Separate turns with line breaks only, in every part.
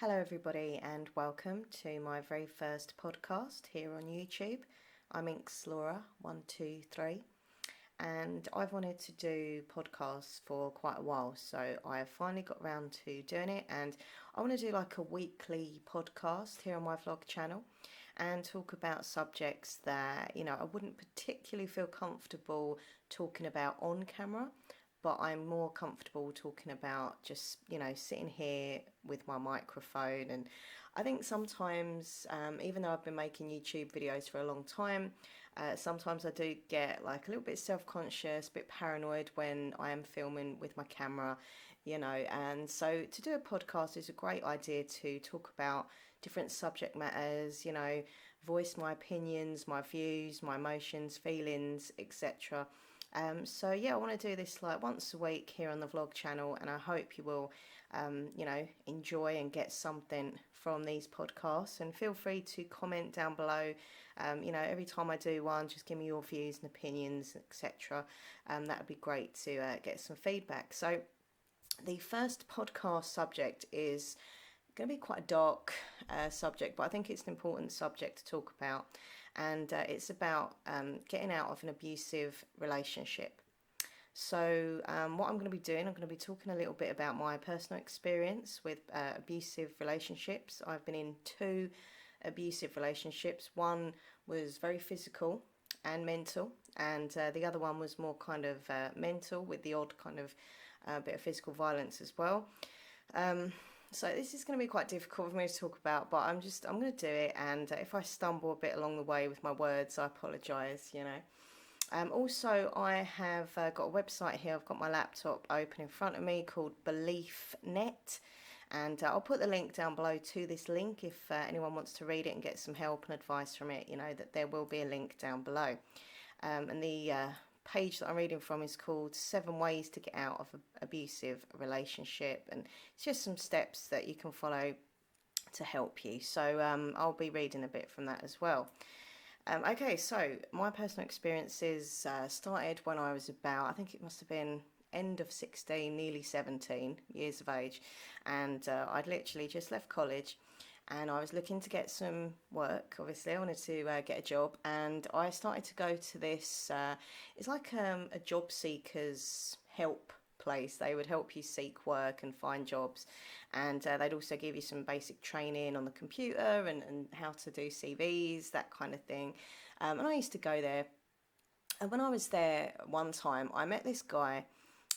Hello, everybody, and welcome to my very first podcast here on YouTube. I'm Inks Laura123, and I've wanted to do podcasts for quite a while, so I finally got around to doing it. And I want to do like a weekly podcast here on my vlog channel and talk about subjects that I wouldn't particularly feel comfortable talking about on camera, but I'm more comfortable talking about just, sitting here with my microphone. And I think sometimes, even though I've been making YouTube videos for a long time, sometimes I do get like a little bit self-conscious, a bit paranoid when I am filming with my camera, and so to do a podcast is a great idea to talk about different subject matters, voice my opinions, my views, my emotions, feelings, etc. So yeah, I want to do this like once a week here on the vlog channel, and I hope you will, enjoy and get something from these podcasts. And feel free to comment down below. Every time I do one, just give me your views and opinions, etc. That would be great to get some feedback. So the first podcast subject is going to be quite a dark subject, but I think it's an important subject to talk about. And it's about getting out of an abusive relationship. So what I'm going to be doing, I'm going to be talking a little bit about my personal experience with abusive relationships. I've been in 2 abusive relationships. One was very physical and mental, and the other one was more kind of mental with the odd kind of bit of physical violence as well. So this is going to be quite difficult for me to talk about, but I'm going to do it, and if I stumble a bit along the way with my words, I apologise, Also, I have got a website here. I've got my laptop open in front of me called BeliefNet, and I'll put the link down below to this link if anyone wants to read it and get some help and advice from it, that there will be a link down below. And the page that I'm reading from is called 7 Ways to Get Out of an Abusive Relationship, and it's just some steps that you can follow to help you. So I'll be reading a bit from that as well. Okay, so my personal experiences started when I was about, I think it must have been end of 16, nearly 17 years of age, and I'd literally just left college. And I was looking to get some work. Obviously, I wanted to get a job, and I started to go to this. It's like a job seekers help place. They would help you seek work and find jobs, and they'd also give you some basic training on the computer and how to do CVs, that kind of thing. And I used to go there. And when I was there one time, I met this guy,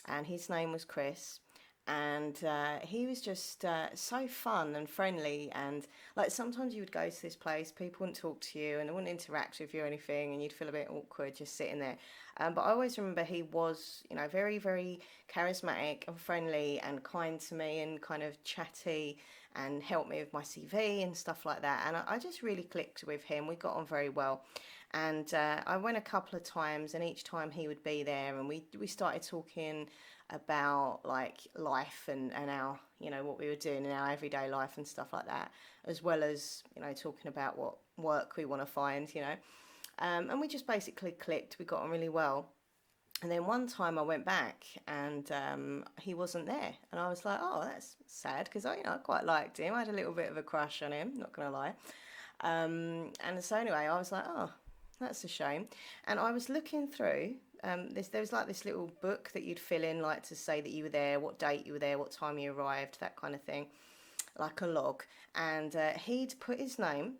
and his name was Chris. And he was just so fun and friendly, and like sometimes you would go to this place, people wouldn't talk to you and they wouldn't interact with you or anything, and you'd feel a bit awkward just sitting there. But I always remember he was, very, very charismatic and friendly and kind to me and kind of chatty, and helped me with my CV and stuff like that. And I just really clicked with him. We got on very well. And I went a couple of times, and each time he would be there, and we started talking about like life and our what we were doing in our everyday life and stuff like that, as well as talking about what work we want to find, and we just basically clicked. We got on really well. And then one time I went back, and he wasn't there, and I was like, oh, that's sad, because I quite liked him. I had a little bit of a crush on him, not gonna lie. And so anyway, I was like, oh, that's a shame. And I was looking through there was like this little book that you'd fill in, like to say that you were there, what date you were there, what time you arrived, that kind of thing, like a log. And he'd put his name,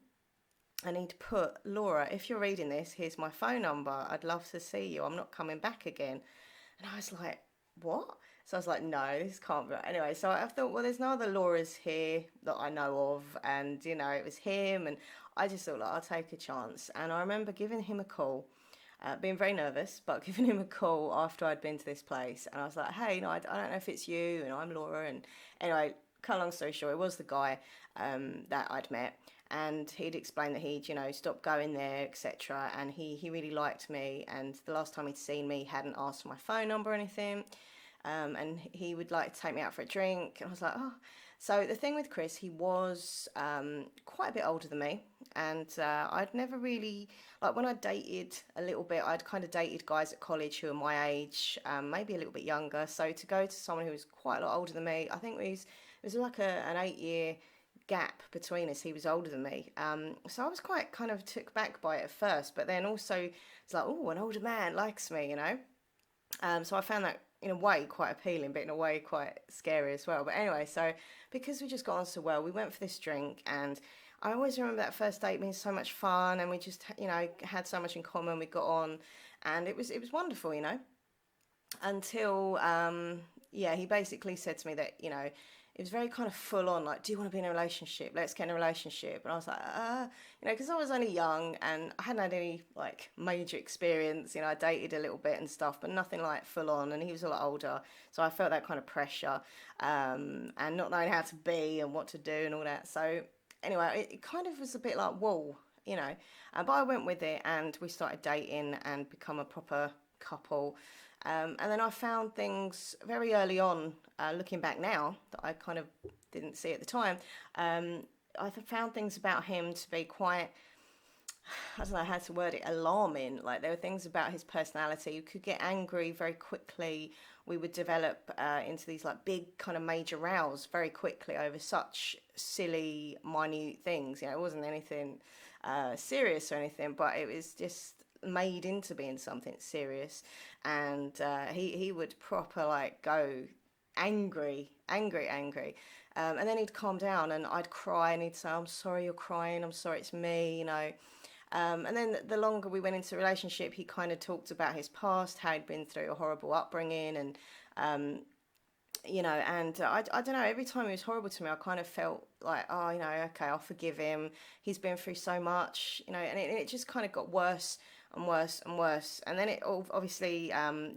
and he'd put, Laura, if you're reading this, here's my phone number. I'd love to see you. I'm not coming back again. And I was like, what? So I was like, no, this can't be right. Anyway, so I thought, well, there's no other Lauras here that I know of. And, it was him. And I just thought, like, I'll take a chance. And I remember giving him a call. Being very nervous, but giving him a call after I'd been to this place, and I was like, hey, I don't know if it's you, and I'm Laura. And anyway, cut a long story short, it was the guy that I'd met, and he'd explained that he'd stopped going there, etc., and he really liked me, and the last time he'd seen me, he hadn't asked for my phone number or anything, and he would like to take me out for a drink, and I was like, oh. So the thing with Chris, he was quite a bit older than me, and I'd never really, like when I dated a little bit, I'd kind of dated guys at college who were my age, maybe a little bit younger. So to go to someone who was quite a lot older than me, I think it was like an 8-year gap between us. He was older than me. So I was quite kind of took back by it at first, but then also it's like, oh, an older man likes me, you know? So I found that in a way quite appealing, but in a way quite scary as well. But anyway, so because we just got on so well, we went for this drink, and I always remember that first date being so much fun, and we just, you know, had so much in common. We got on, and it was wonderful, you know, until yeah, he basically said to me that, you know, it was very kind of full on, like, do you want to be in a relationship? Let's get in a relationship. And I was like, you know, because I was only young and I hadn't had any like major experience. You know, I dated a little bit and stuff, but nothing like full on. And he was a lot older, so I felt that kind of pressure, and not knowing how to be and what to do and all that. So anyway, it kind of was a bit like, whoa, you know. But I went with it, and we started dating and become a proper couple. And then I found things very early on, looking back now, that I kind of didn't see at the time. I found things about him to be quite, I don't know how to word it, alarming. Like, there were things about his personality. You could get angry very quickly. We would develop into these like big kind of major rows very quickly over such silly, minute things. You know, it wasn't anything serious or anything, but it was just made into being something serious. And he would proper like go angry, angry, angry. And then he'd calm down, and I'd cry, and he'd say, I'm sorry you're crying, I'm sorry it's me, you know. And then the longer we went into a relationship, he kind of talked about his past, how he'd been through a horrible upbringing, and you know, and I don't know, every time he was horrible to me, I kind of felt like, oh, you know, okay, I'll forgive him. He's been through so much, you know, and it just kind of got worse and worse and worse. And then it obviously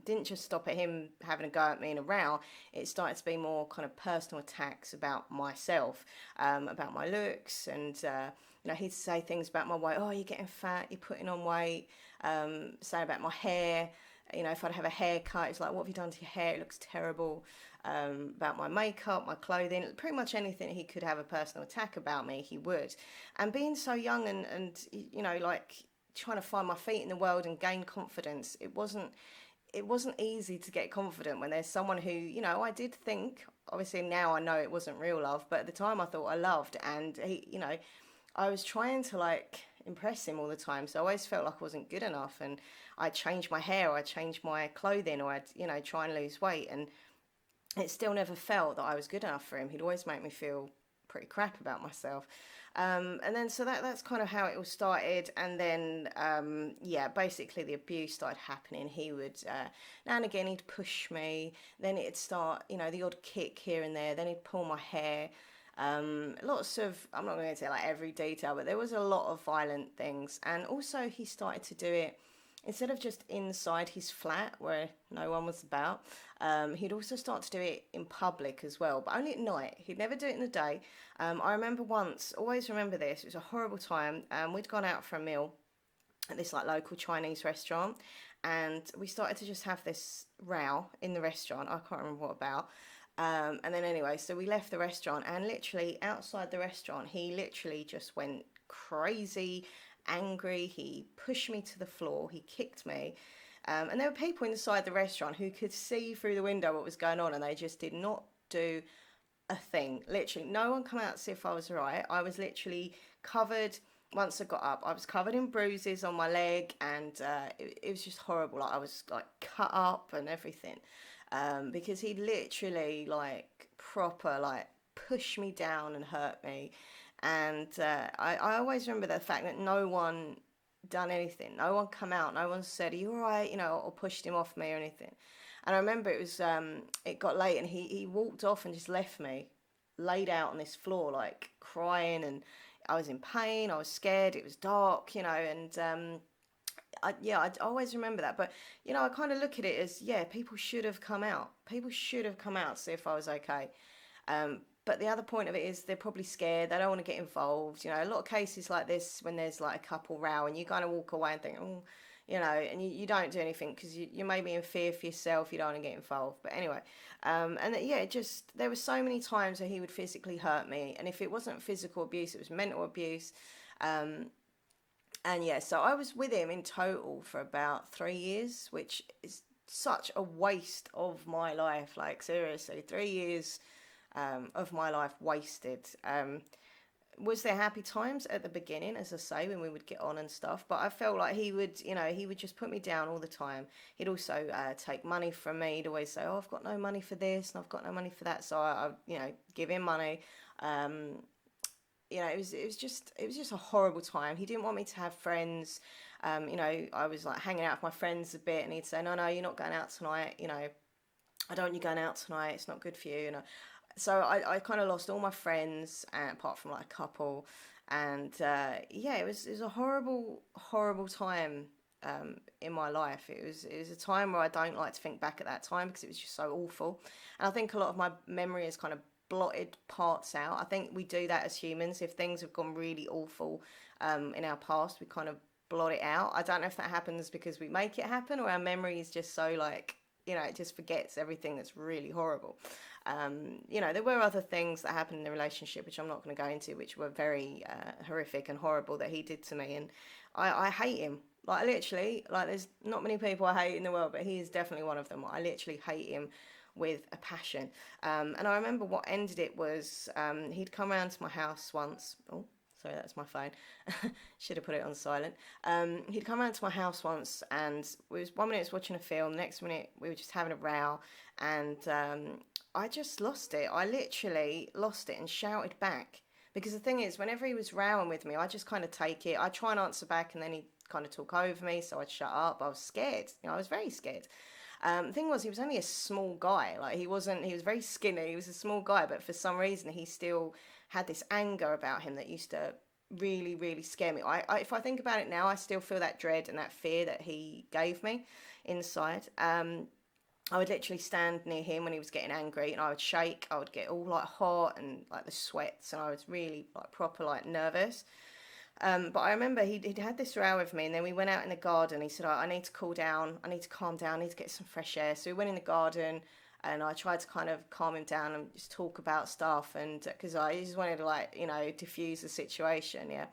didn't just stop at him having a go at me in a row. It started to be more kind of personal attacks about myself, about my looks, and you know, he'd say things about my weight. Oh, you're getting fat, you're putting on weight. Say about my hair. You know, if I'd have a haircut, it's like, what have you done to your hair? It looks terrible. About my makeup, my clothing, pretty much anything he could have a personal attack about me, he would. And being so young and you know, like trying to find my feet in the world and gain confidence, it wasn't easy to get confident when there's someone who, you know, I did think, obviously now I know it wasn't real love, but at the time I thought I loved, and he, you know, I was trying to like impress him all the time, so I always felt like I wasn't good enough, and I'd change my hair, or I'd change my clothing, or I'd, you know, try and lose weight, and it still never felt that I was good enough for him. He'd always make me feel pretty crap about myself. And then so that's kind of how it all started. And then yeah, basically the abuse started happening. He would now and again he'd push me. Then it'd start, you know, the odd kick here and there. Then he'd pull my hair. Lots of, I'm not going to say like every detail, but there was a lot of violent things. And also he started to do it instead of just inside his flat where no one was about. He'd also start to do it in public as well, but only at night. He'd never do it in the day. I remember once, always remember this, it was a horrible time. We'd gone out for a meal at this like local Chinese restaurant, and we started to just have this row in the restaurant. I can't remember what about. And then anyway, so we left the restaurant, and literally outside the restaurant, he literally just went crazy, angry. He pushed me to the floor. He kicked me. And there were people inside the restaurant who could see through the window what was going on, and they just did not do a thing. Literally, no one come out to see if I was right. I was literally covered. Once I got up, I was covered in bruises on my leg, and it was just horrible. Like, I was like cut up and everything, because he literally like proper like pushed me down and hurt me. And I always remember the fact that no one done anything. No one come out. No one said, "Are you all right?" You know, or pushed him off me or anything. And I remember it was it got late, and he walked off and just left me laid out on this floor, like crying, and I was in pain. I was scared. It was dark, you know, and I always remember that. But you know, I kind of look at it as, yeah, people should have come out. People should have come out to see if I was okay. But the other point of it is they're probably scared. They don't want to get involved. You know, a lot of cases like this, when there's like a couple row and you kind of walk away and think, oh, you know, and you don't do anything because you may be in fear for yourself. You don't want to get involved. But anyway, yeah, just there were so many times where he would physically hurt me. And if it wasn't physical abuse, it was mental abuse. And yeah, so I was with him in total for about 3 years, which is such a waste of my life. Like, seriously, 3 years of my life wasted. was there happy times at the beginning, as I say, when we would get on and stuff, but I felt like he would, he would just put me down all the time. He'd also take money from me. He'd always say, oh, I've got no money for this and I've got no money for that. So I give him money. Um, it was just a horrible time. He didn't want me to have friends. I was like hanging out with my friends a bit, and he'd say, no, you're not going out tonight. I don't want you going out tonight. It's not good for you. So I kind of lost all my friends, apart from like a couple, and it was a horrible time in my life. It was a time where I don't like to think back at that time because it was just so awful, and I think a lot of my memory is kind of blotted parts out. I think we do that as humans. If things have gone really awful in our past, we kind of blot it out. I don't know if that happens because we make it happen or our memory is just so like, it just forgets everything that's really horrible. There were other things that happened in the relationship, which I'm not going to go into, which were very horrific and horrible that he did to me. And I hate him. Like, literally, like, there's not many people I hate in the world, but he is definitely one of them. I literally hate him with a passion. And I remember what ended it was he'd come round to my house once. Oh, sorry, that's my phone. Should have put it on silent. He'd come round to my house once, and we was 1 minute was watching a film, next minute we were just having a row, and I just lost it. I literally lost it and shouted back. Because the thing is, whenever he was rowing with me, I just kind of take it. I'd try and answer back, and then he'd kind of talk over me, so I'd shut up. I was scared. I was very scared. The thing was, he was only a small guy. Like, he was very skinny. He was a small guy, but for some reason, he still had this anger about him that used to really, really scare me. If I think about it now, I still feel that dread and that fear that he gave me inside. I would literally stand near him when he was getting angry, and I would shake. I would get all like hot and like the sweats, and I was really like proper like nervous. But I remember he'd had this row with me, and then we went out in the garden. He said, I need to cool down, I need to calm down, I need to get some fresh air. So we went in the garden, and I tried to kind of calm him down and just talk about stuff, and because I just wanted to like, diffuse the situation, yeah.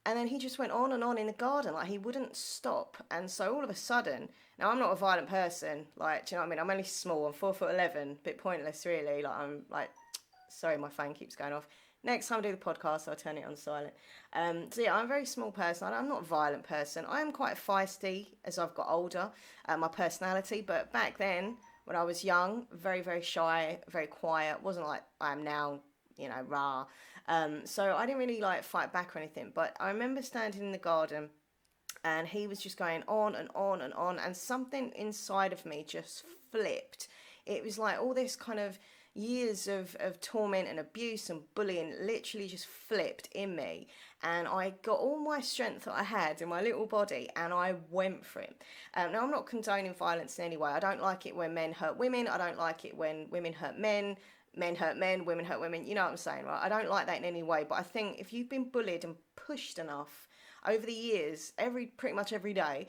And then he just went on and on in the garden, like he wouldn't stop. And so all of a sudden, now I'm not a violent person, like, do you know what I mean? I'm only small, I'm 4'11", a bit pointless really, like I'm like, sorry, my phone keeps going off. Next time I do the podcast, I'll turn it on silent. So yeah, I'm a very small person. I'm not a violent person. I am quite feisty as I've got older, my personality. But back then, when I was young, very, very shy, very quiet. Wasn't like I am now, rah. So I didn't really like fight back or anything. But I remember standing in the garden, and he was just going on and on and on. And something inside of me just flipped. It was like all this kind of years of torment and abuse and bullying literally just flipped in me, and I got all my strength that I had in my little body and I went for it. Now, I'm not condoning violence in any way. I don't like it when men hurt women. I don't like it when women hurt men. Men hurt men, women hurt women. You know what I'm saying, right? I don't like that in any way, but I think if you've been bullied and pushed enough over the years, pretty much every day,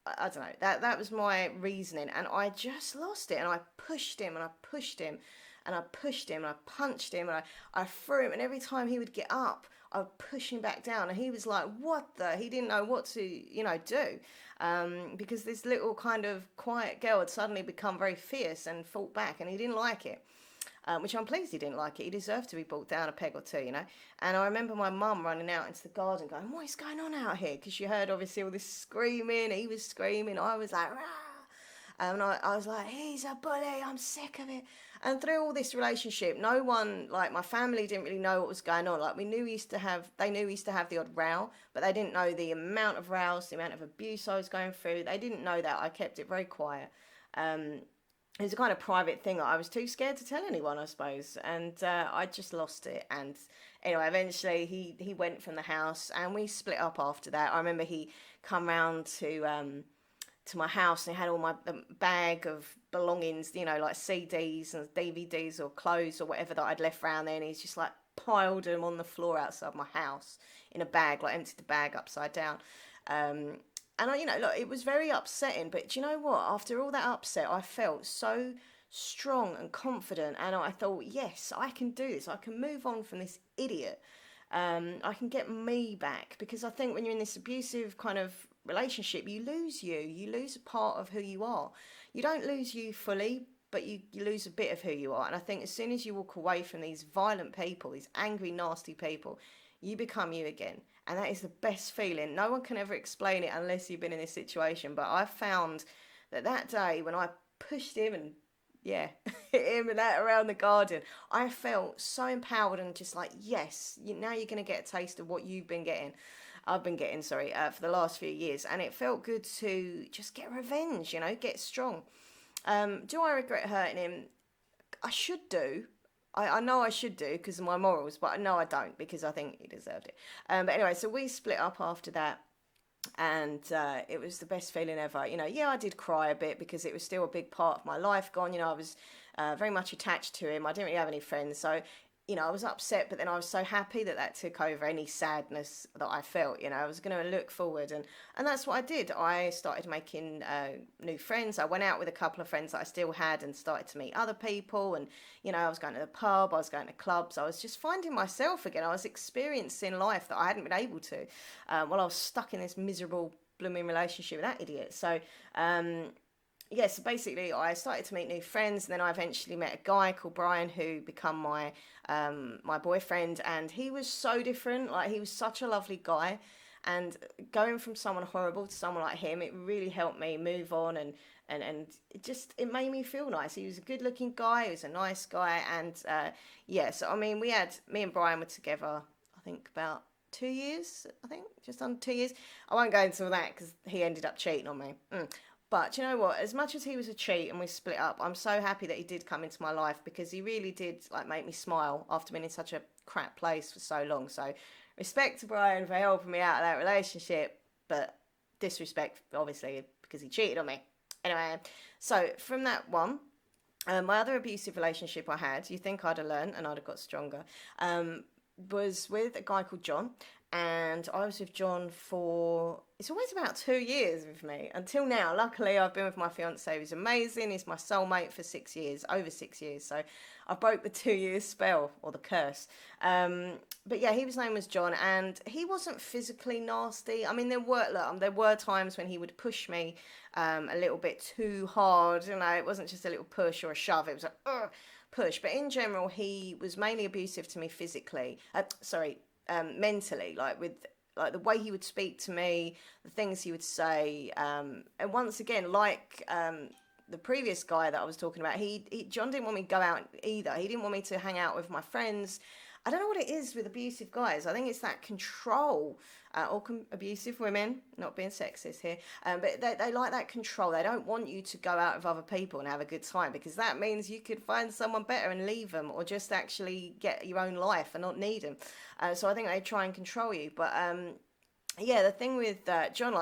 I don't know, that was my reasoning, and I just lost it, and I pushed him, and I pushed him, and I pushed him, and I punched him, and I threw him, and every time he would get up, I would push him back down, and he was like, he didn't know what to, do, because this little kind of quiet girl had suddenly become very fierce and fought back, and he didn't like it. Which I'm pleased he didn't like it. He deserved to be brought down a peg or two, And I remember my mum running out into the garden going, what is going on out here? Because she heard obviously all this screaming. He was screaming. I was like, rah! And I was like, he's a bully. I'm sick of it. And through all this relationship, no one, like my family didn't really know what was going on. Like they knew we used to have the odd row, but they didn't know the amount of rows, the amount of abuse I was going through. They didn't know that. I kept it very quiet. It was a kind of private thing. I was too scared to tell anyone, I suppose, and I just lost it. And anyway, eventually he went from the house, and we split up after that. I remember he come round to my house, and he had all my bag of belongings, like CDs and DVDs or clothes or whatever that I'd left round there, and he's just like piled them on the floor outside my house in a bag, like emptied the bag upside down. And look, it was very upsetting, but do you know what? After all that upset, I felt so strong and confident, and I thought, yes, I can do this. I can move on from this idiot. I can get me back, because I think when you're in this abusive kind of relationship, you lose a part of who you are. You don't lose you fully, but you lose a bit of who you are. And I think as soon as you walk away from these violent people, these angry, nasty people, you become you again. And that is the best feeling. No one can ever explain it unless you've been in this situation. But I found that day when I pushed him and yeah, hit him and that around the garden, I felt so empowered and just like, yes, now you're going to get a taste of what I've been getting, sorry, for the last few years. And it felt good to just get revenge, get strong. Do I regret hurting him? I should do. I know I should do because of my morals, but no, I don't because I think he deserved it. But anyway, so we split up after that, and it was the best feeling ever. Yeah, I did cry a bit because it was still a big part of my life gone. I was very much attached to him. I didn't really have any friends, so I was upset, but then I was so happy that took over any sadness that I felt. I was going to look forward, and that's what I did. I started making new friends. I went out with a couple of friends that I still had and started to meet other people, and I was going to the pub, I was going to clubs, I was just finding myself again. I was experiencing life that I hadn't been able to while I was stuck in this miserable blooming relationship with that idiot. So yeah, so basically I started to meet new friends, and then I eventually met a guy called Brian who became my my boyfriend, and he was so different. Like, he was such a lovely guy, and going from someone horrible to someone like him, it really helped me move on, and it made me feel nice. He was a good looking guy, he was a nice guy, and yeah, so I mean, me and Brian were together, I think about 2 years, just under 2 years. I won't go into all that because he ended up cheating on me. But you know what? As much as he was a cheat and we split up, I'm so happy that he did come into my life because he really did make me smile after being in such a crap place for so long. So respect to Brian for helping me out of that relationship, but disrespect obviously because he cheated on me. Anyway, so from that one, my other abusive relationship I had, you think I'd have learned and I'd have got stronger, was with a guy called John. And I was with John for, it's always about 2 years with me until now. Luckily, I've been with my fiance, who's amazing. He's my soulmate for 6 years, over 6 years. So I broke the 2 year spell, or the curse. But yeah, his name was John, and he wasn't physically nasty. I mean, there were times when he would push me a little bit too hard. It wasn't just a little push or a shove. It was like, push. But in general, he was mainly abusive to me physically. Mentally, with the way he would speak to me, the things he would say, and once again, the previous guy that I was talking about, John didn't want me to go out either. He didn't want me to hang out with my friends. I don't know what it is with abusive guys. I think it's that control, or abusive women, not being sexist here, but they like that control. They don't want you to go out with other people and have a good time because that means you could find someone better and leave them, or just actually get your own life and not need them. So I think they try and control you. But yeah, the thing with John,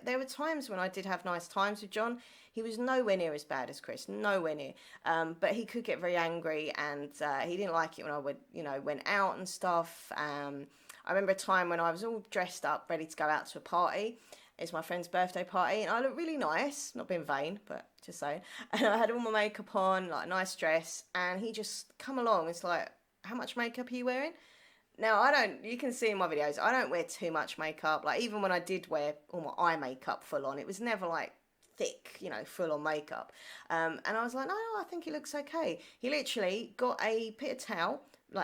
there were times when I did have nice times with John. He was nowhere near as bad as Chris, nowhere near. But he could get very angry, and he didn't like it when I would, went out and stuff. I remember a time when I was all dressed up, ready to go out to a party. It's my friend's birthday party, and I looked really nice, not being vain, but just saying. And I had all my makeup on, a nice dress, and he just come along. It's like, how much makeup are you wearing? Now, you can see in my videos, I don't wear too much makeup. Even when I did wear all my eye makeup full on, it was never thick, full on makeup. And I was like, no, I think it looks okay. He literally got a bit of towel,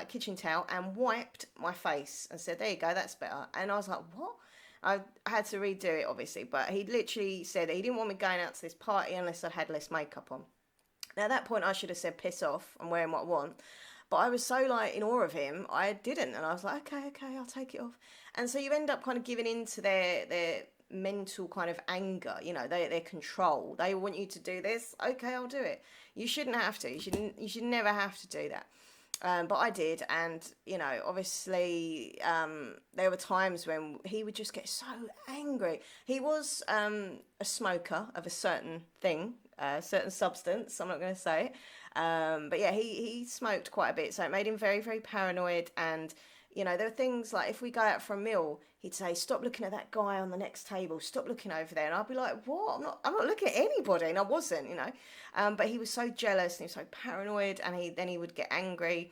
kitchen towel, and wiped my face and said, there you go, that's better. And I was like, what? I had to redo it, obviously, but he literally said that he didn't want me going out to this party unless I had less makeup on. Now, at that point, I should have said, piss off, I'm wearing what I want. But I was so in awe of him, I didn't. And I was like, okay, I'll take it off. And so you end up kind of giving in to their mental kind of anger, their control. They want you to do this. Okay, I'll do it. You shouldn't have to. You should never have to do that. But I did, and obviously there were times when he would just get so angry. He was a smoker of a certain thing, a certain substance. I'm not going to say it, but yeah, he smoked quite a bit, so it made him very, very paranoid. And there were things like if we go out for a meal, he'd say, "Stop looking at that guy on the next table. Stop looking over there." And I'd be like, "What? I'm not looking at anybody." And I wasn't, But he was so jealous and he was so paranoid, and he would get angry.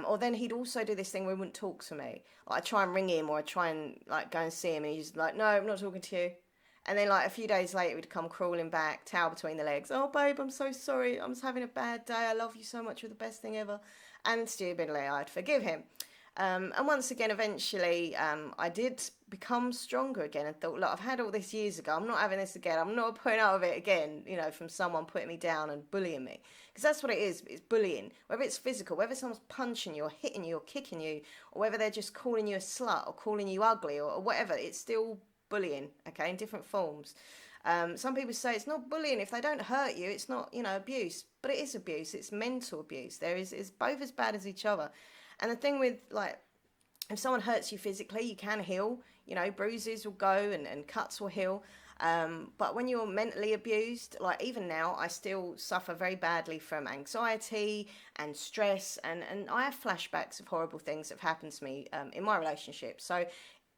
Or then he'd also do this thing where he wouldn't talk to me. I'd try and ring him, or I'd try and go and see him, and he's like, "No, I'm not talking to you." And then like a few days later, he'd come crawling back, tail between the legs. Oh, babe, I'm so sorry. I'm just having a bad day. I love you so much. You're the best thing ever. And stupidly, I'd forgive him. And once again, eventually, I did become stronger again and thought, look, I've had all this years ago. I'm not having this again. I'm not putting out of it again, from someone putting me down and bullying me. Because that's what it is. It's bullying. Whether it's physical, whether someone's punching you or hitting you or kicking you, or whether they're just calling you a slut or calling you ugly or whatever, it's still bullying, okay, in different forms. Some people say it's not bullying if they don't hurt you. It's not, abuse. But it is abuse. It's mental abuse. It's both as bad as each other. And the thing with, like, if someone hurts you physically, you can heal. Bruises will go and cuts will heal. But when you're mentally abused, like even now, I still suffer very badly from anxiety and stress. And I have flashbacks of horrible things that have happened to me in my relationship. So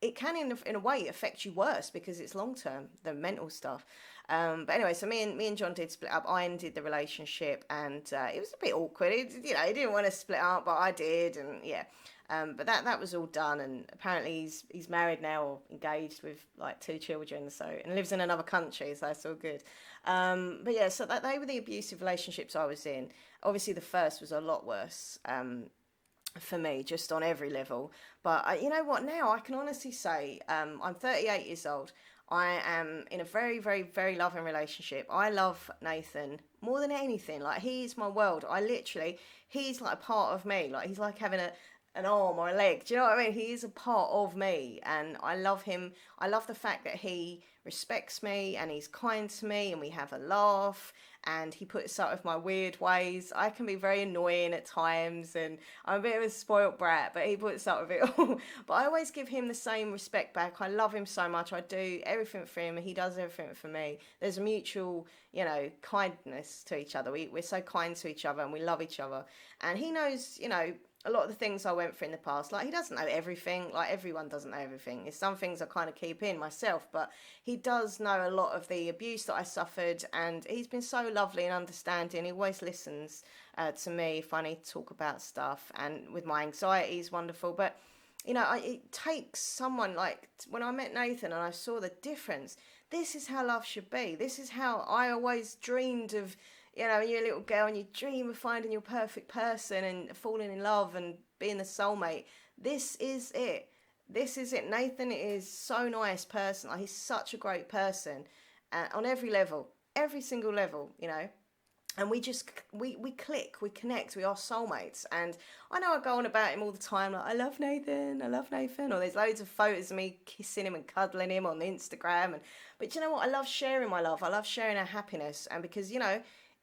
it can, in a way, affect you worse because it's long term, the mental stuff. But anyway, so me and John did split up. I ended the relationship, and it was a bit awkward. He didn't want to split up, but I did, and yeah. But that was all done, and apparently he's married now or engaged with like 2 children, and lives in another country, so that's all good. But yeah, so they were the abusive relationships I was in. Obviously, the first was a lot worse. For me, just on every level. But you know what, now I can honestly say I'm 38 years old. I am in a very, very, very loving relationship. I love Nathan more than anything. Like, he's my world. He's like a part of me. Like, he's like having an arm or a leg. Do you know what I mean? He is a part of me, and I love him. I love the fact that he respects me and he's kind to me, and we have a laugh, and he puts up with my weird ways. I can be very annoying at times, and I'm a bit of a spoilt brat, but he puts up with it all. But I always give him the same respect back. I love him so much. I do everything for him, and he does everything for me. There's a mutual, kindness to each other. We're so kind to each other, and we love each other. And he knows, a lot of the things I went through in the past. Like, he doesn't know everything. Like, everyone doesn't know everything. It's some things I kind of keep in myself, but he does know a lot of the abuse that I suffered, and he's been so lovely and understanding. He always listens to me if I need to talk about stuff, and with my anxiety, he's wonderful. But it takes someone, like when I met Nathan and I saw the difference. This is how love should be. This is how I always dreamed of. When you're a little girl and you dream of finding your perfect person and falling in love and being the soulmate. This is it. This is it. Nathan is so nice person. Like, he's such a great person on every level, every single level, And we click, we connect, we are soulmates. And I know I go on about him all the time, like, I love Nathan, or there's loads of photos of me kissing him and cuddling him on the Instagram. But you know what? I love sharing my love. I love sharing our happiness. And because,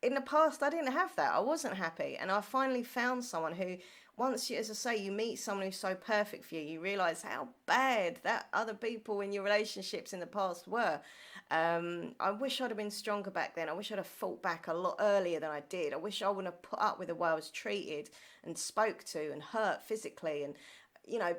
in the past, I didn't have that. I wasn't happy. And I finally found someone who, once you, as I say, you meet someone who's so perfect for you, you realise how bad that other people in your relationships in the past were. I wish I'd have been stronger back then. I wish I'd have fought back a lot earlier than I did. I wish I wouldn't have put up with the way I was treated and spoke to and hurt physically. And,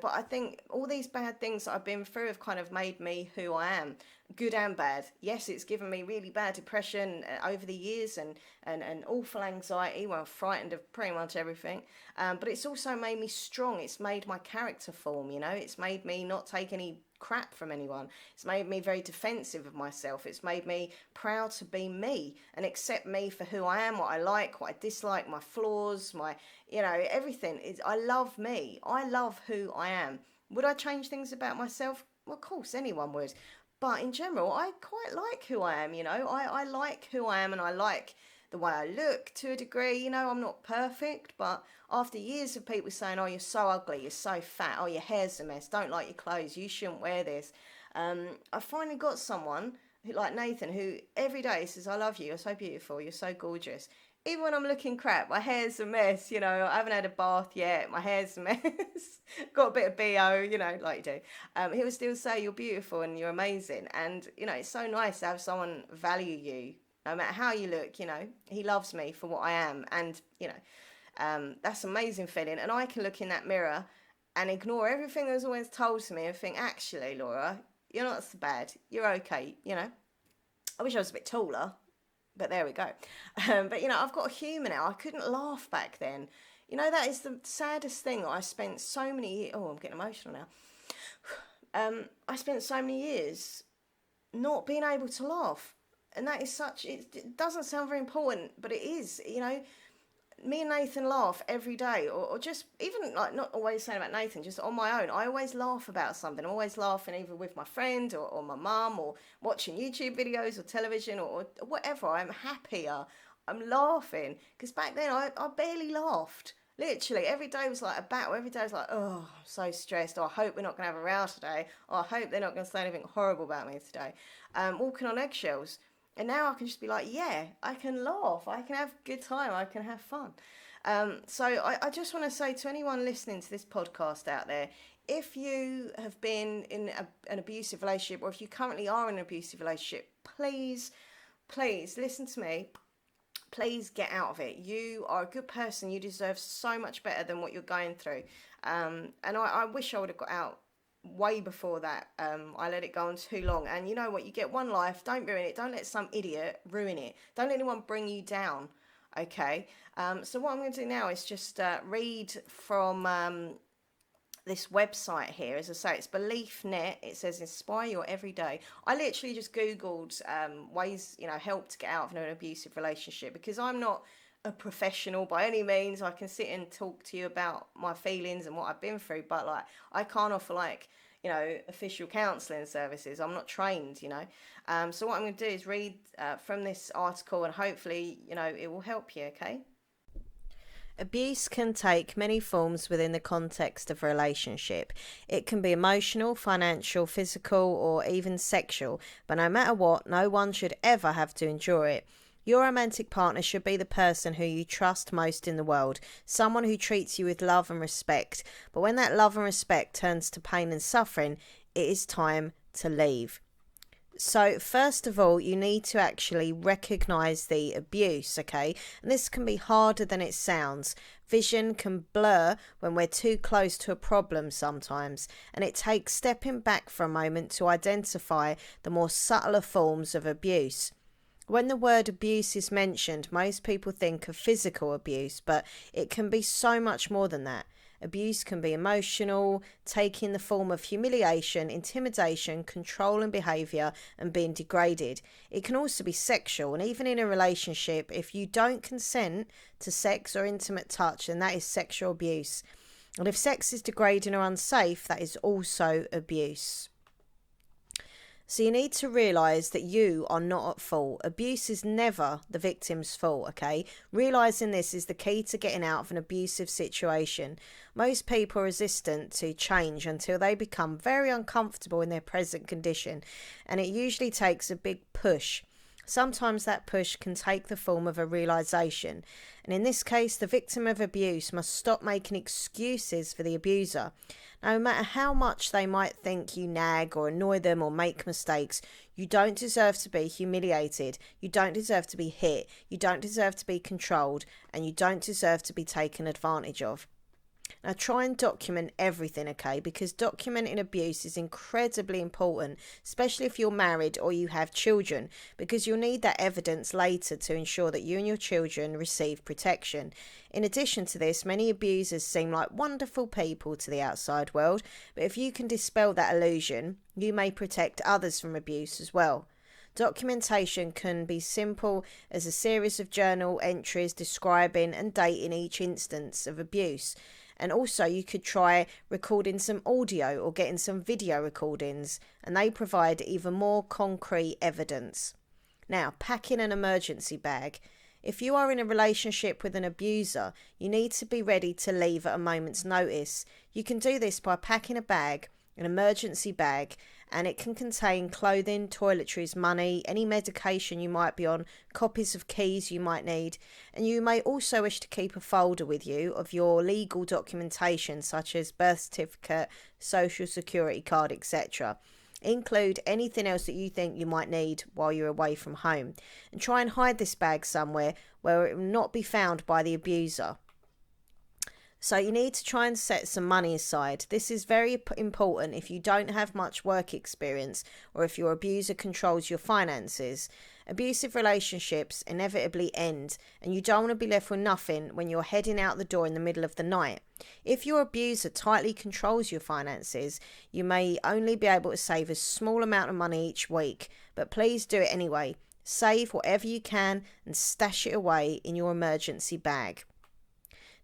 but I think all these bad things that I've been through have kind of made me who I am. Good and bad. Yes, it's given me really bad depression over the years and awful anxiety. Well, I'm frightened of pretty much everything. But it's also made me strong. It's made my character form, It's made me not take any crap from anyone. It's made me very defensive of myself. It's made me proud to be me and accept me for who I am, what I like, what I dislike, my flaws, my, everything. I love me. I love who I am. Would I change things about myself? Well, of course, anyone would. But in general, I quite like who I am, I like who I am, and I like the way I look to a degree. I'm not perfect, but after years of people saying, oh, you're so ugly, you're so fat, oh, your hair's a mess, don't like your clothes, you shouldn't wear this. I finally got someone like Nathan who every day says, I love you, you're so beautiful, you're so gorgeous. Even when I'm looking crap, my hair's a mess, I haven't had a bath yet, my hair's a mess, got a bit of BO, like you do. He will still say you're beautiful and you're amazing. And, it's so nice to have someone value you, no matter how you look, he loves me for what I am. And, that's an amazing feeling. And I can look in that mirror and ignore everything that's always told to me and think, actually, Laura, you're not so bad, you're okay, I wish I was a bit taller. But there we go. But, I've got a humour now. I couldn't laugh back then. That is the saddest thing. I spent so many years... Oh, I'm getting emotional now. I spent so many years not being able to laugh. And that is such, it doesn't sound very important, but it is, me and Nathan laugh every day, or just even like not always saying about Nathan, just on my own. I always laugh about something. I'm always laughing either with my friend or my mum, or watching YouTube videos or television, or whatever. I'm happier. I'm laughing because back then I barely laughed. Literally every day was like a battle. Every day was like, oh, I'm so stressed. Oh, I hope we're not going to have a row today. Oh, I hope they're not going to say anything horrible about me today. Walking on eggshells. And now I can just be like, yeah, I can laugh. I can have a good time. I can have fun. So I just want to say to anyone listening to this podcast out there, if you have been in an abusive relationship, or if you currently are in an abusive relationship, please listen to me. Please get out of it. You are a good person. You deserve so much better than what you're going through. And I wish I would have got out way before that. I let it go on too long. And you know what? You get one life. Don't ruin it. Don't let some idiot ruin it. Don't let anyone bring you down. Okay? So what I'm going to do now is just read from this website here. As I say, it's BeliefNet. It says inspire your everyday. I literally just Googled ways, help to get out of an abusive relationship, because I'm not a professional by any means. I can sit and talk to you about my feelings and what I've been through, but like I can't offer official counselling services. I'm not trained. So what I'm going to do is read from this article, and hopefully it will help you. Okay. Abuse can take many forms within the context of a relationship. It can be emotional, financial, physical, or even sexual, but no matter what, no one should ever have to endure it. Your romantic partner should be the person who you trust most in the world, someone who treats you with love and respect. But when that love and respect turns to pain and suffering, it is time to leave. So first of all, you need to actually recognise the abuse, okay? And this can be harder than it sounds. Vision can blur when we're too close to a problem sometimes, and it takes stepping back for a moment to identify the more subtler forms of abuse. When the word abuse is mentioned, most people think of physical abuse, but it can be so much more than that. Abuse can be emotional, taking the form of humiliation, intimidation, control and behaviour, and being degraded. It can also be sexual, and even in a relationship, if you don't consent to sex or intimate touch, then that is sexual abuse. And if sex is degrading or unsafe, that is also abuse. So you need to realise that you are not at fault. Abuse is never the victim's fault, okay? Realising this is the key to getting out of an abusive situation. Most people are resistant to change until they become very uncomfortable in their present condition, and it usually takes a big push. Sometimes that push can take the form of a realisation, and in this case, the victim of abuse must stop making excuses for the abuser. No matter how much they might think you nag or annoy them or make mistakes, you don't deserve to be humiliated, you don't deserve to be hit, you don't deserve to be controlled, and you don't deserve to be taken advantage of. Now try and document everything, okay? Because documenting abuse is incredibly important, especially if you're married or you have children, because you'll need that evidence later to ensure that you and your children receive protection. In addition to this, many abusers seem like wonderful people to the outside world, but if you can dispel that illusion, you may protect others from abuse as well. Documentation can be simple as a series of journal entries describing and dating each instance of abuse. And also you could try recording some audio or getting some video recordings, and they provide even more concrete evidence. Now, packing an emergency bag. If you are in a relationship with an abuser, you need to be ready to leave at a moment's notice. You can do this by packing a bag, an emergency bag, and it can contain clothing, toiletries, money, any medication you might be on, copies of keys you might need, and you may also wish to keep a folder with you of your legal documentation such as birth certificate, social security card, etc. Include anything else that you think you might need while you're away from home, and try and hide this bag somewhere where it will not be found by the abuser. So you need to try and set some money aside. This is very important if you don't have much work experience or if your abuser controls your finances. Abusive relationships inevitably end, and you don't want to be left with nothing when you're heading out the door in the middle of the night. If your abuser tightly controls your finances, you may only be able to save a small amount of money each week, but please do it anyway. Save whatever you can and stash it away in your emergency bag.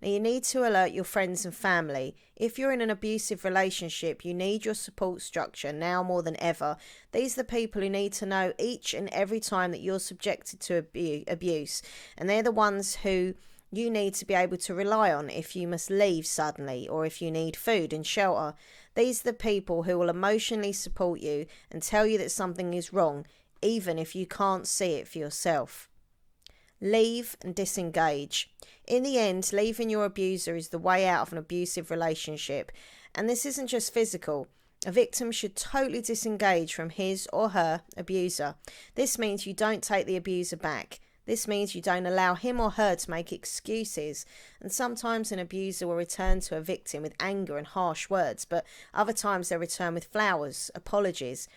Now, you need to alert your friends and family. If you're in an abusive relationship, you need your support structure now more than ever. These are the people who need to know each and every time that you're subjected to abuse, and they're the ones who you need to be able to rely on if you must leave suddenly or if you need food and shelter. These are the people who will emotionally support you and tell you that something is wrong, even if you can't see it for yourself. Leave and disengage. In the end, leaving your abuser is the way out of an abusive relationship. And this isn't just physical. A victim should totally disengage from his or her abuser. This means you don't take the abuser back. This means you don't allow him or her to make excuses. And sometimes an abuser will return to a victim with anger and harsh words, but other times they'll return with flowers, apologies.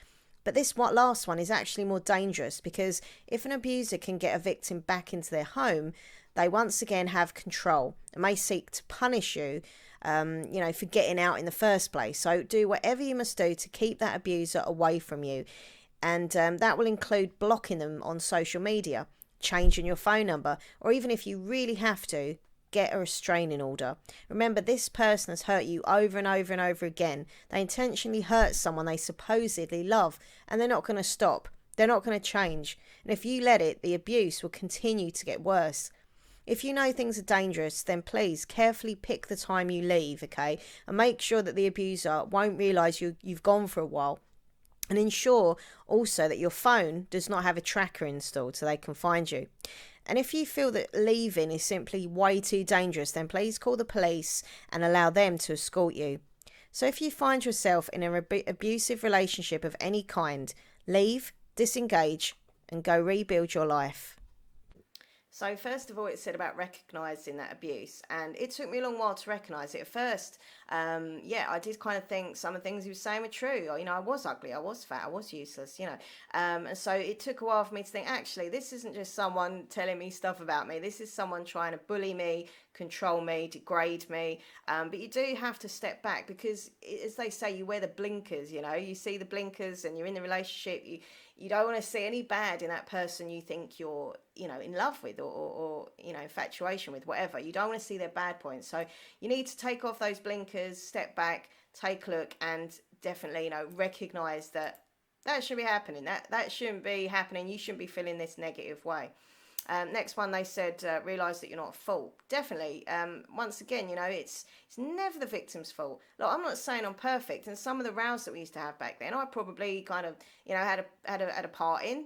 But this last one is actually more dangerous, because if an abuser can get a victim back into their home, they once again have control and may seek to punish you, for getting out in the first place. So do whatever you must do to keep that abuser away from you. And that will include blocking them on social media, changing your phone number, or even if you really have to, get a restraining order. Remember, this person has hurt you over and over and over again. They intentionally hurt someone they supposedly love, and they're not going to stop. They're not going to change. And if you let it, the abuse will continue to get worse. If you know things are dangerous, then please carefully pick the time you leave, okay? And make sure that the abuser won't realise you've gone for a while. And ensure also that your phone does not have a tracker installed so they can find you. And if you feel that leaving is simply way too dangerous, then please call the police and allow them to escort you. So if you find yourself in an abusive relationship of any kind, leave, disengage, and go rebuild your life. So first of all, it said about recognising that abuse, and it took me a long while to recognise it. At first, I did kind of think some of the things he was saying were true. I was ugly, I was fat, I was useless, and so it took a while for me to think, actually, this isn't just someone telling me stuff about me. This is someone trying to bully me, control me, degrade me. But you do have to step back, because, as they say, you wear the blinkers. You see the blinkers, and you're in the relationship. You don't want to see any bad in that person you think you're, in love with, or infatuation with, whatever. You don't want to see their bad points. So you need to take off those blinkers, step back, take a look, and definitely, recognise that shouldn't be happening. That shouldn't be happening. You shouldn't be feeling this negative way. Next one, they said, realise that you're not at fault. Definitely. Once again, it's never the victim's fault. Look, I'm not saying I'm perfect, and some of the rows that we used to have back then, I probably kind of, had a part in.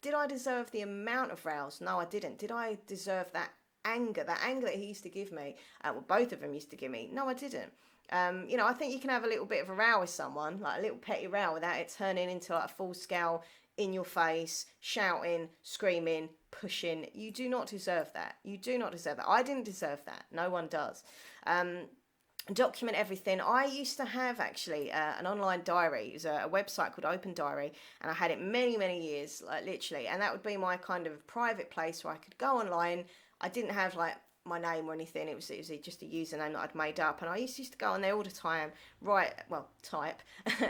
Did I deserve the amount of rows? No, I didn't. Did I deserve that anger that he used to give me? Well, both of them used to give me. No, I didn't. I think you can have a little bit of a row with someone, like a little petty row, without it turning into like a full scale, in your face, shouting, screaming, pushing. You do not deserve that. You do not deserve that. I didn't deserve that. No one does. Document everything. I used to have actually an online diary. It was a website called Open Diary, and I had it many years, like literally, and that would be my kind of private place where I could go online. I didn't have like my name or anything. It was just a username that I'd made up, and I used to go on there all the time,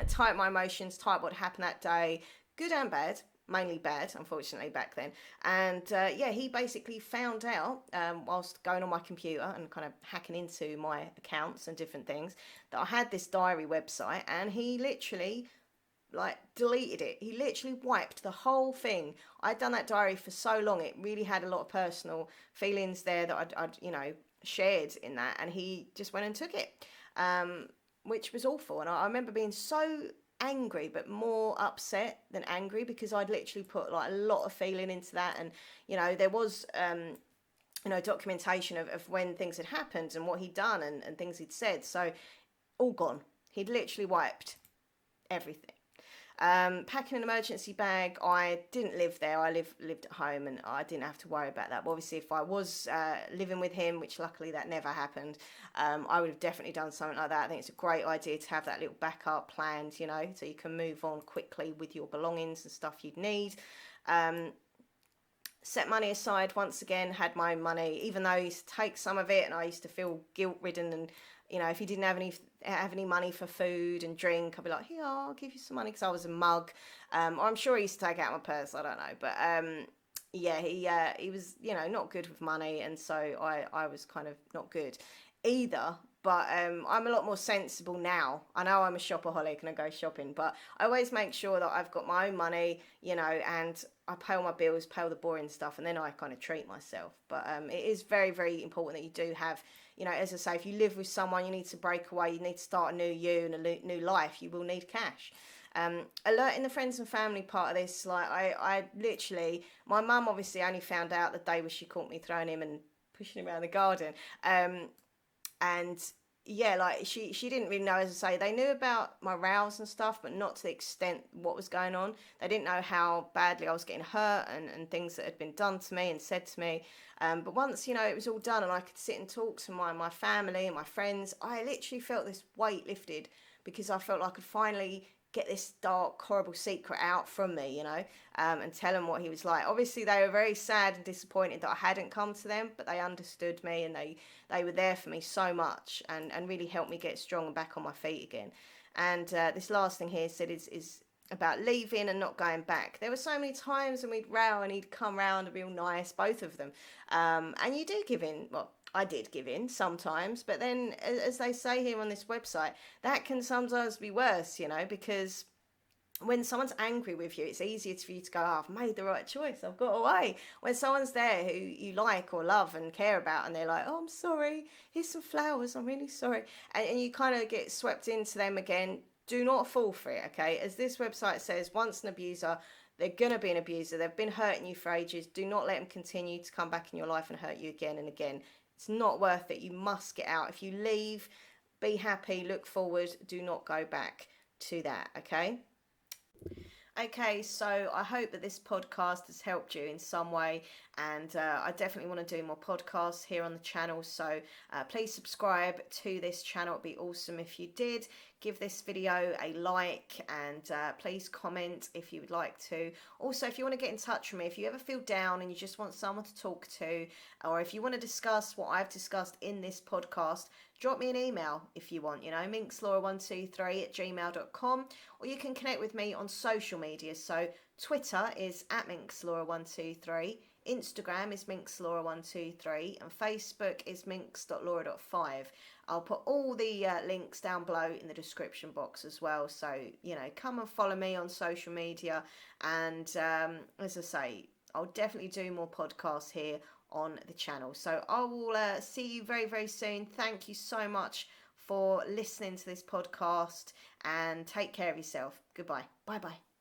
type my emotions, type what happened that day, good and bad, mainly bad, unfortunately, back then. And he basically found out, whilst going on my computer and kind of hacking into my accounts and different things, that I had this diary website, and he literally deleted it. He literally wiped the whole thing. I'd done that diary for so long. It really had a lot of personal feelings there that I'd shared in that, and he just went and took it, which was awful. And I remember being so angry, but more upset than angry, because I'd literally put a lot of feeling into that, and there was documentation of when things had happened and what he'd done and things he'd said. So all gone. He'd literally wiped everything. Packing an emergency bag, I didn't live there. I lived at home, and I didn't have to worry about that. But obviously, if I was living with him, which luckily that never happened, I would have definitely done something like that. I think it's a great idea to have that little backup planned, so you can move on quickly with your belongings and stuff you'd need. Set money aside once again, had my own money, even though I used to take some of it and I used to feel guilt ridden. And, if he didn't have any money for food and drink, I'd be like, here, I'll give you some money, because I was a mug. Or I'm sure he used to take out my purse, I don't know. But yeah, he was, not good with money. And so I was kind of not good either. But I'm a lot more sensible now. I know I'm a shopaholic and I go shopping, but I always make sure that I've got my own money, and I pay all my bills, pay all the boring stuff, and then I kind of treat myself. But it is very, very important that you do have, as I say, if you live with someone, you need to break away, you need to start a new you and a new life, you will need cash. Alerting the friends and family part of this, like I literally, my mum obviously only found out the day where she caught me throwing him and pushing him around the garden. And yeah, like she didn't really know, as I say, they knew about my rows and stuff, but not to the extent what was going on. They didn't know how badly I was getting hurt and things that had been done to me and said to me. But once, it was all done and I could sit and talk to my family and my friends, I literally felt this weight lifted, because I felt like I could finally get this dark, horrible secret out from me, and tell them what he was like. Obviously, they were very sad and disappointed that I hadn't come to them, but they understood me and they were there for me so much and really helped me get strong and back on my feet again. And this last thing here said is about leaving and not going back. There were so many times when we'd row and he'd come round and be all nice, both of them. And you do give in. Well, I did give in sometimes, but then, as they say here on this website, that can sometimes be worse, because when someone's angry with you, it's easier for you to go, oh, I've made the right choice, I've got away. When someone's there who you like or love and care about, and they're like, oh, I'm sorry, here's some flowers, I'm really sorry. And you kind of get swept into them again. Do not fall for it, okay? As this website says, once an abuser, they're going to be an abuser. They've been hurting you for ages. Do not let them continue to come back in your life and hurt you again and again. It's not worth it. You must get out. If you leave, be happy, look forward. Do not go back to that, okay? Okay, so I hope that this podcast has helped you in some way, and I definitely want to do more podcasts here on the channel, so please subscribe to this channel. It'd be awesome if you did. Give this video a like, and please comment if you would like to. Also, if you want to get in touch with me, if you ever feel down and you just want someone to talk to, or if you want to discuss what I've discussed in this podcast, drop me an email if you want, minkslaura123@gmail.com, or you can connect with me on social media. So Twitter is @minkslaura123, Instagram is minkslaura123, and Facebook is minks.laura.5. I'll put all the links down below in the description box as well. So, come and follow me on social media. And as I say, I'll definitely do more podcasts here on the channel. So I will see you very, very soon. Thank you so much for listening to this podcast, and take care of yourself. Goodbye. Bye-bye.